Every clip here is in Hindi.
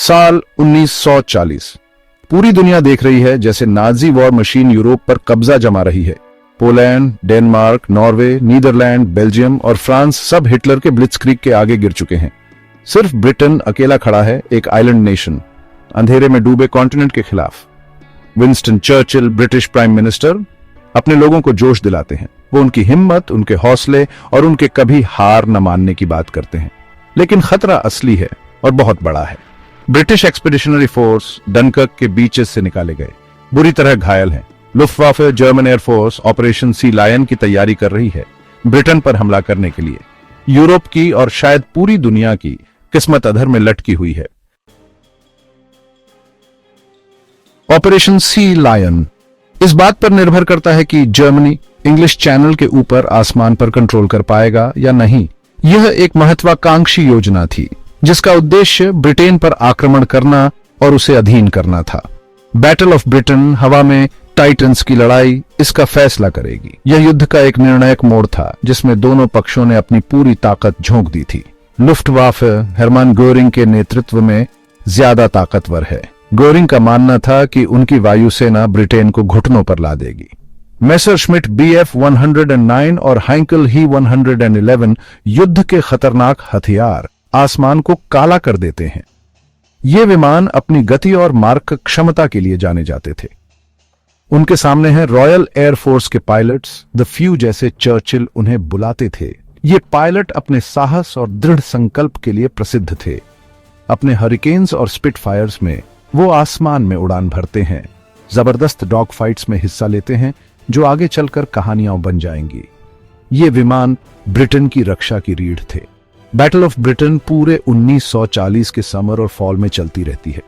साल 1940। पूरी दुनिया देख रही है जैसे नाजी वॉर मशीन यूरोप पर कब्जा जमा रही है। Poland, Denmark, Norway, Netherland, Belgium और फ्रांस सब हिटलर के ब्लिट्जक्रीग के आगे गिर चुके हैं। सिर्फ ब्रिटेन अकेला खड़ा है, एक आइलैंड नेशन, अंधेरे में डूबे कॉन्टिनेंट के खिलाफ। Winston Churchill, British prime minister, अपने लोगों को जोश दिलाते हैं। वो उनकी हिम्मत, उनके हौसले और उनके कभी हार न मानने की बात करते हैं। लेकिन खतरा असली है और बहुत बड़ा है। ब्रिटिश एक्सपीडिशनरी फोर्स डनकर्क के बीचेस से निकाले गए, बुरी तरह घायल हैं। लुफ्टवाफे, German air force operation sea lion की तैयारी कर रही है ब्रिटेन पर हमला करने के लिए। यूरोप की और शायद पूरी दुनिया की किस्मत अधर में लटकी हुई है। ऑपरेशन सी लायन इस बात पर निर्भर करता है कि जर्मनी इंग्लिश चैनल के ऊपर आसमान पर कंट्रोल कर पाएगा या नहीं। यह एक महत्वाकांक्षी योजना थी जिसका उद्देश्य ब्रिटेन पर आक्रमण करना और उसे अधीन करना था। बैटल ऑफ ब्रिटेन, हवा में टाइटन्स की लड़ाई, इसका फैसला करेगी। यह युद्ध का एक निर्णायक मोड़ था जिसमें दोनों पक्षों ने अपनी पूरी ताकत झोंक दी थी। लुफ्टवाफे हेरमान गोरिंग के नेतृत्व में ज्यादा ताकतवर है। गोरिंग का मानना था कि उनकी वायुसेना ब्रिटेन को घुटनों पर ला देगी। मेसरश्मिट BF 109 और हाइंकल ही 111 युद्ध के खतरनाक हथियार आसमान को काला कर देते हैं। ये विमान अपनी गति और मार्ग क्षमता के लिए जाने जाते थे। उनके सामने हैं रॉयल एयरफोर्स के पायलट्स, द फ्यू जैसे चर्चिल उन्हें बुलाते थे। ये पायलट अपने साहस और दृढ़ संकल्प के लिए प्रसिद्ध थे। अपने हरिकेन्स और स्पिटफायर्स में वो आसमान में उड़ान भरते हैं, जबरदस्त डॉग फाइट्स में हिस्सा लेते हैं जो आगे चलकर कहानियां बन जाएंगी। ये विमान ब्रिटेन की रक्षा की रीढ़ थे। बैटल ऑफ ब्रिटेन पूरे 1940 के समर और फॉल में चलती रहती है।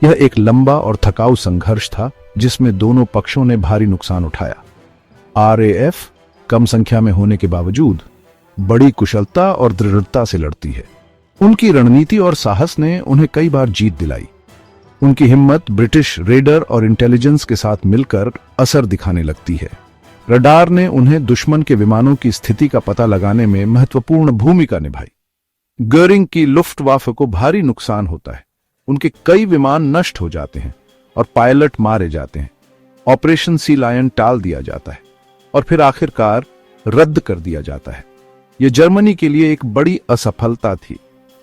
यह एक लंबा और थकाऊ संघर्ष था जिसमें दोनों पक्षों ने भारी नुकसान उठाया। RAF कम संख्या में होने के बावजूद बड़ी कुशलता और दृढ़ता से लड़ती है। उनकी रणनीति और साहस ने उन्हें कई बार जीत दिलाई। उनकी हिम्मत ब्रिटिश रेडर और इंटेलिजेंस के साथ मिलकर असर दिखाने लगती है। रडार ने उन्हें दुश्मन के विमानों की स्थिति का पता लगाने में महत्वपूर्ण भूमिका निभाई। गोरिंग की लुफ्टवाफे को भारी नुकसान होता है। उनके कई विमान नष्ट हो जाते हैं और पायलट मारे जाते हैं। ऑपरेशन सी लायन टाल दिया जाता है और फिर आखिरकार रद्द कर दिया जाता है। यह जर्मनी के लिए एक बड़ी असफलता थी।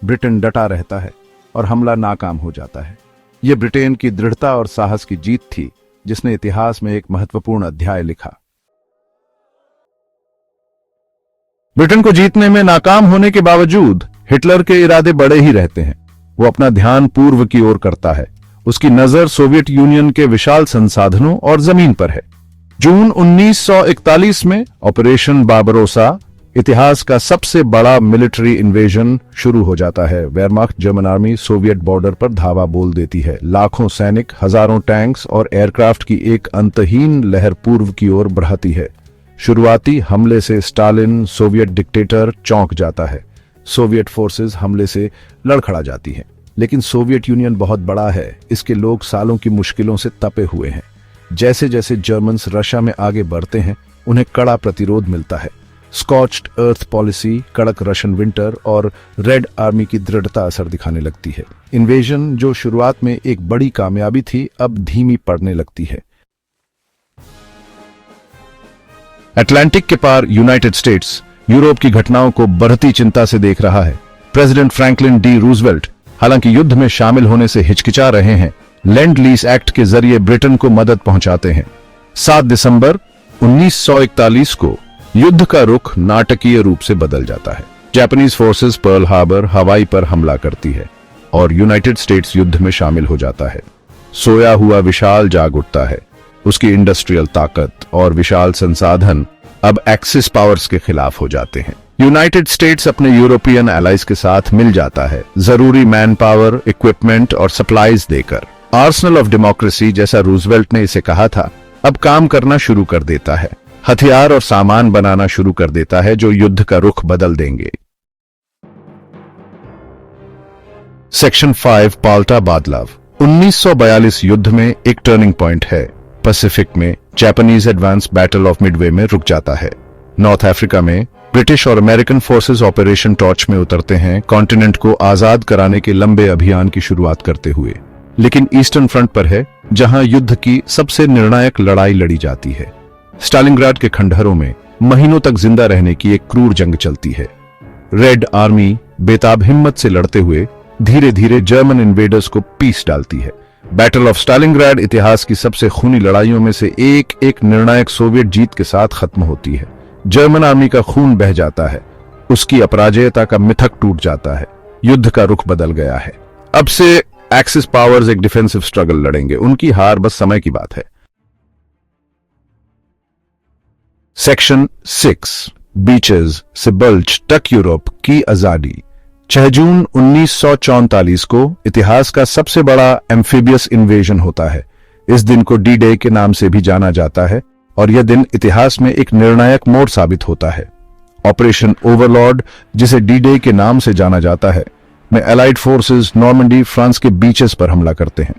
ब्रिटेन डटा रहता है और हमला नाकाम हो जाता है। यह ब्रिटेन की दृढ़ता और साहस की जीत थी जिसने इतिहास में एक महत्वपूर्ण अध्याय लिखा। ब्रिटेन को जीतने में नाकाम होने के बावजूद हिटलर के इरादे बड़े ही रहते हैं। वो अपना ध्यान पूर्व की ओर करता है। उसकी नजर सोवियत यूनियन के विशाल संसाधनों और जमीन पर है। जून 1941 में ऑपरेशन बारबरोसा, इतिहास का सबसे बड़ा मिलिट्री इन्वेजन शुरू हो जाता है। वेयरमाख्ट जर्मन आर्मी सोवियत बॉर्डर पर धावा बोल देती है। लाखों सैनिक, हजारों टैंक्स और एयरक्राफ्ट की एक अंतहीन लहर पूर्व की ओर बढ़ती है। शुरुआती हमले से स्टालिन, सोवियत डिक्टेटर, चौंक जाता है। सोवियत फोर्सेस हमले से लड़खड़ा जाती हैं। लेकिन सोवियत यूनियन बहुत बड़ा है। इसके लोग सालों की मुश्किलों से तपे हुए हैं। जैसे जैसे जर्मन्स रशिया में आगे बढ़ते हैं, उन्हें कड़ा प्रतिरोध मिलता है। स्कॉच्ड अर्थ पॉलिसी, कड़क रशियन विंटर और रेड आर्मी की दृढ़ता असर दिखाने लगती है। इन्वेजन, जो शुरुआत में एक बड़ी कामयाबी थी, अब धीमी पड़ने लगती है। अटलांटिक के पार यूनाइटेड स्टेट्स यूरोप की घटनाओं को बढ़ती चिंता से देख रहा है। प्रेसिडेंट फ्रैंकलिन डी रूजवेल्ट हालांकि युद्ध में शामिल होने से हिचकिचा रहे हैं, लैंड लीज एक्ट के जरिए ब्रिटेन को मदद पहुंचाते हैं। 7 दिसंबर 1941 को युद्ध का रुख नाटकीय रूप से बदल जाता है। जापानीज फोर्सेस पर्ल हार्बर, हवाई पर हमला करती है और यूनाइटेड स्टेट्स युद्ध में शामिल हो जाता है। सोया हुआ विशाल जाग उठता है। उसकी इंडस्ट्रियल ताकत और विशाल संसाधन अब एक्सिस पावर्स के खिलाफ हो जाते हैं। यूनाइटेड स्टेट्स अपने यूरोपियन एलाइज के साथ मिल जाता है, जरूरी मैन पावर, इक्विपमेंट और सप्लाईज देकर। आर्सेनल ऑफ डेमोक्रेसी, जैसा रूजवेल्ट ने इसे कहा था, अब काम करना शुरू कर देता है। हथियार और सामान बनाना शुरू कर देता है जो युद्ध का रुख बदल देंगे। सेक्शन 5 पाल्टा बादलाव 1942 युद्ध में एक टर्निंग पॉइंट है। पैसिफिक में Japanese advance battle of Midway में रुक जाता है। नॉर्थ अफ्रीका में ब्रिटिश और अमेरिकन फोर्सेस ऑपरेशन टॉर्च में उतरते हैं, कॉन्टिनेंट को आजाद कराने के लंबे अभियान की शुरुआत करते हुए। लेकिन ईस्टर्न फ्रंट पर है जहां युद्ध की सबसे निर्णायक लड़ाई लड़ी जाती है। स्टालिनग्राड के खंडहरों में महीनों तक जिंदा रहने की एक क्रूर जंग चलती है। रेड आर्मी बेताब हिम्मत से लड़ते हुए धीरे धीरे जर्मन इन्वेडर्स को पीस डालती है। बैटल ऑफ स्टालिनग्राड इतिहास की सबसे खूनी लड़ाइयों में से एक निर्णायक सोवियत जीत के साथ खत्म होती है। जर्मन आर्मी का खून बह जाता है, उसकी अपराजयता का मिथक टूट जाता है, युद्ध का रुख बदल गया है। अब से एक्सिस पावर्स एक डिफेंसिव स्ट्रगल लड़ेंगे, उनकी हार बस समय की बात है। सेक्शन 6 बीचेस से बल्ज तक यूरोप की आजादी। 6 जून 1944 को इतिहास का सबसे बड़ा एम्फीबियस इन्वेजन होता है। इस दिन को डी डे के नाम से भी जाना जाता है और यह दिन इतिहास में एक निर्णायक मोड़ साबित होता है। ऑपरेशन ओवरलॉर्ड, जिसे डी डे के नाम से जाना जाता है, में एलाइड फोर्सेस नॉर्मंडी फ्रांस के बीचेस पर हमला करते हैं।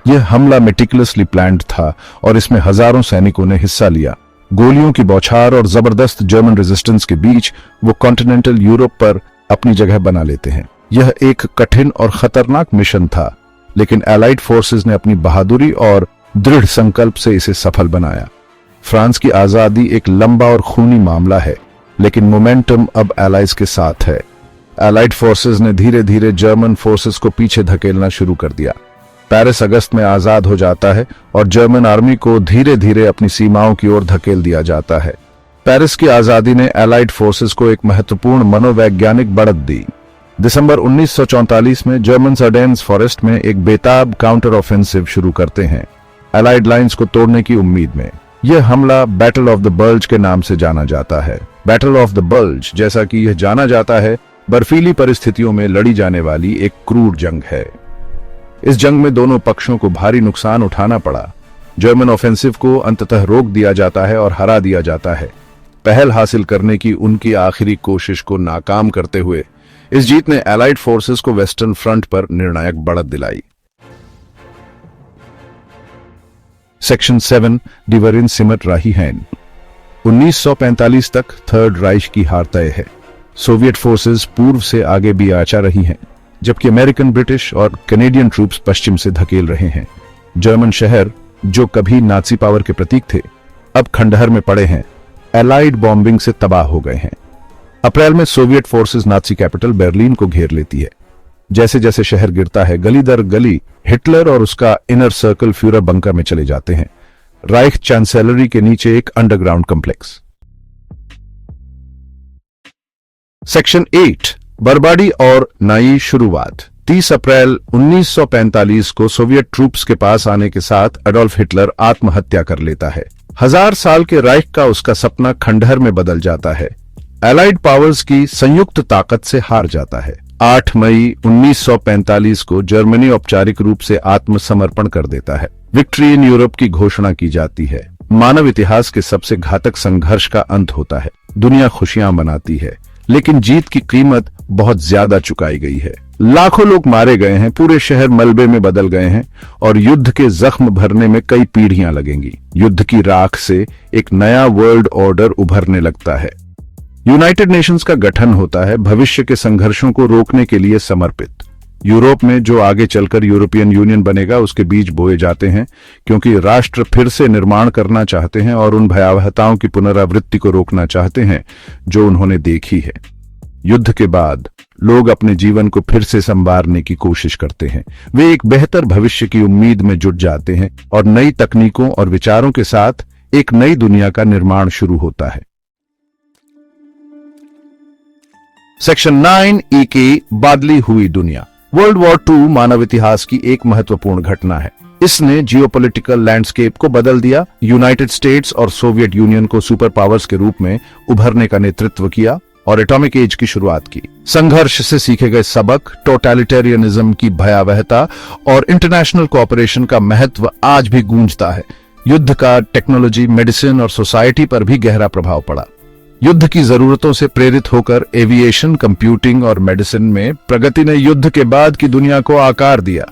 यह हमला मेटिकुलसली प्लान्ड था और इसमें हजारों सैनिकों ने हिस्सा लिया। गोलियों की बौछार और जबरदस्त जर्मन रेजिस्टेंस के बीच वो कॉन्टिनेंटल यूरोप पर अपनी जगह बना लेते हैं। यह एक कठिन और खतरनाक मिशन था, लेकिन एलाइड फोर्सेस ने अपनी बहादुरी और दृढ़ संकल्प से इसे सफल बनाया। फ्रांस की आजादी एक लंबा और खूनी मामला है, लेकिन मोमेंटम अब एलाइज के साथ है। एलाइड फोर्सेस ने धीरे धीरे जर्मन फोर्सेस को पीछे धकेलना शुरू कर दिया। पेरिस अगस्त में आजाद हो जाता है और जर्मन आर्मी को धीरे धीरे अपनी सीमाओं की ओर धकेल दिया जाता है। पेरिस की आजादी ने एलाइड फोर्सेस को एक महत्वपूर्ण मनोवैज्ञानिक बढ़त दी। दिसंबर 1944 में जर्मन सर्डेन्स फॉरेस्ट में एक बेताब काउंटर ऑफेंसिव शुरू करते हैं, एलाइड लाइंस को तोड़ने की उम्मीद में। यह हमला बैटल ऑफ द बल्ज के नाम से जाना जाता है। बैटल ऑफ द बल्ज, जैसा कि यह जाना जाता है, बर्फीली परिस्थितियों में लड़ी जाने वाली एक क्रूर जंग है। इस जंग में दोनों पक्षों को भारी नुकसान उठाना पड़ा। जर्मन ऑफेंसिव को अंततः रोक दिया जाता है और हरा दिया जाता है, पहल हासिल करने की उनकी आखिरी कोशिश को नाकाम करते हुए। इस जीत ने एलाइड फोर्सेस को वेस्टर्न फ्रंट पर निर्णायक बढ़त दिलाई। सेक्शन 7 डिवरिन सिमट रही है। 1945 तक थर्ड राइश की हार तय है। सोवियत फोर्सेस पूर्व से आगे भी आचा रही हैं, जबकि अमेरिकन, ब्रिटिश और कैनेडियन ट्रूप्स पश्चिम से धकेल रहे हैं। जर्मन शहर, जो कभी नाजी पावर के प्रतीक थे, अब खंडहर में पड़े हैं, एलाइड बॉम्बिंग से तबाह हो गए हैं। अप्रैल में Soviet forces Nazi capital Berlin को घेर लेती है। जैसे जैसे शहर गिरता है, गली दर गली हिटलर और उसका इनर सर्कल फ्यूरर बंकर में चले जाते हैं। राइख चांसेलरी के नीचे एक अंडरग्राउंड कॉम्प्लेक्स। सेक्शन 8 बर्बादी और नई शुरुआत। 30 अप्रैल 1945 को सोवियत ट्रूप्स के पास आने के साथ एडोल्फ हिटलर आत्महत्या कर लेता है। 1000 साल के राइख का उसका सपना खंडहर में बदल जाता है। एलाइड पावर्स की संयुक्त ताकत से हार जाता है। 8 मई 1945 को जर्मनी औपचारिक रूप से आत्मसमर्पण कर देता है। विक्ट्री इन यूरोप की घोषणा की जाती है। मानव इतिहास के सबसे घातक संघर्ष का अंत होता है। दुनिया खुशियां मनाती है, लेकिन जीत की कीमत बहुत ज्यादा चुकाई गई है। लाखों लोग मारे गए हैं, पूरे शहर मलबे में बदल गए हैं और युद्ध के जख्म भरने में कई पीढ़ियां लगेंगी। युद्ध की राख से एक नया वर्ल्ड ऑर्डर उभरने लगता है। यूनाइटेड नेशंस का गठन होता है, भविष्य के संघर्षों को रोकने के लिए समर्पित। यूरोप में जो आगे चलकर यूरोपियन यूनियन बनेगा, उसके बीज बोए जाते हैं, क्योंकि राष्ट्र फिर से निर्माण करना चाहते हैं और उन भयावहताओं की पुनरावृत्ति को रोकना चाहते हैं जो उन्होंने देखी है। युद्ध के बाद लोग अपने जीवन को फिर से संवारने की कोशिश करते हैं। वे एक बेहतर भविष्य की उम्मीद में जुट जाते हैं और नई तकनीकों और विचारों के साथ एक नई दुनिया का निर्माण शुरू होता है। सेक्शन 9 ई की बदली हुई दुनिया। वर्ल्ड वॉर 2 मानव इतिहास की एक महत्वपूर्ण घटना है। इसने जियोपॉलिटिकल लैंडस्केप को बदल दिया। यूनाइटेड स्टेट्स और सोवियत यूनियन को सुपर पावर्स के रूप में उभरने का नेतृत्व किया और एटॉमिक एज की शुरुआत की। संघर्ष से सीखे गए सबक, टोटलिटेरियनिज्म की भयावहता और इंटरनेशनल कोऑपरेशन का महत्व आज भी गूंजता है। युद्ध का टेक्नोलॉजी, मेडिसिन और सोसाइटी पर भी गहरा प्रभाव पड़ा। युद्ध की जरूरतों से प्रेरित होकर एविएशन, कंप्यूटिंग और मेडिसिन में प्रगति ने युद्ध के बाद की दुनिया को आकार दिया।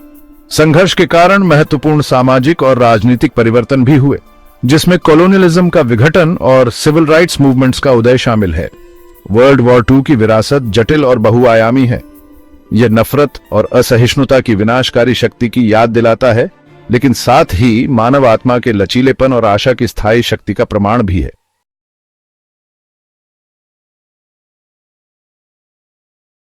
संघर्ष के कारण महत्वपूर्ण सामाजिक और राजनीतिक परिवर्तन भी हुए, जिसमें कॉलोनियलिज्म का विघटन और सिविल राइट्स मूवमेंट्स का उदय शामिल है। वर्ल्ड वॉर II की विरासत जटिल और बहुआयामी है। यह नफरत और असहिष्णुता की विनाशकारी शक्ति की याद दिलाता है, लेकिन साथ ही मानव आत्मा के लचीलेपन और आशा की स्थायी शक्ति का प्रमाण भी है।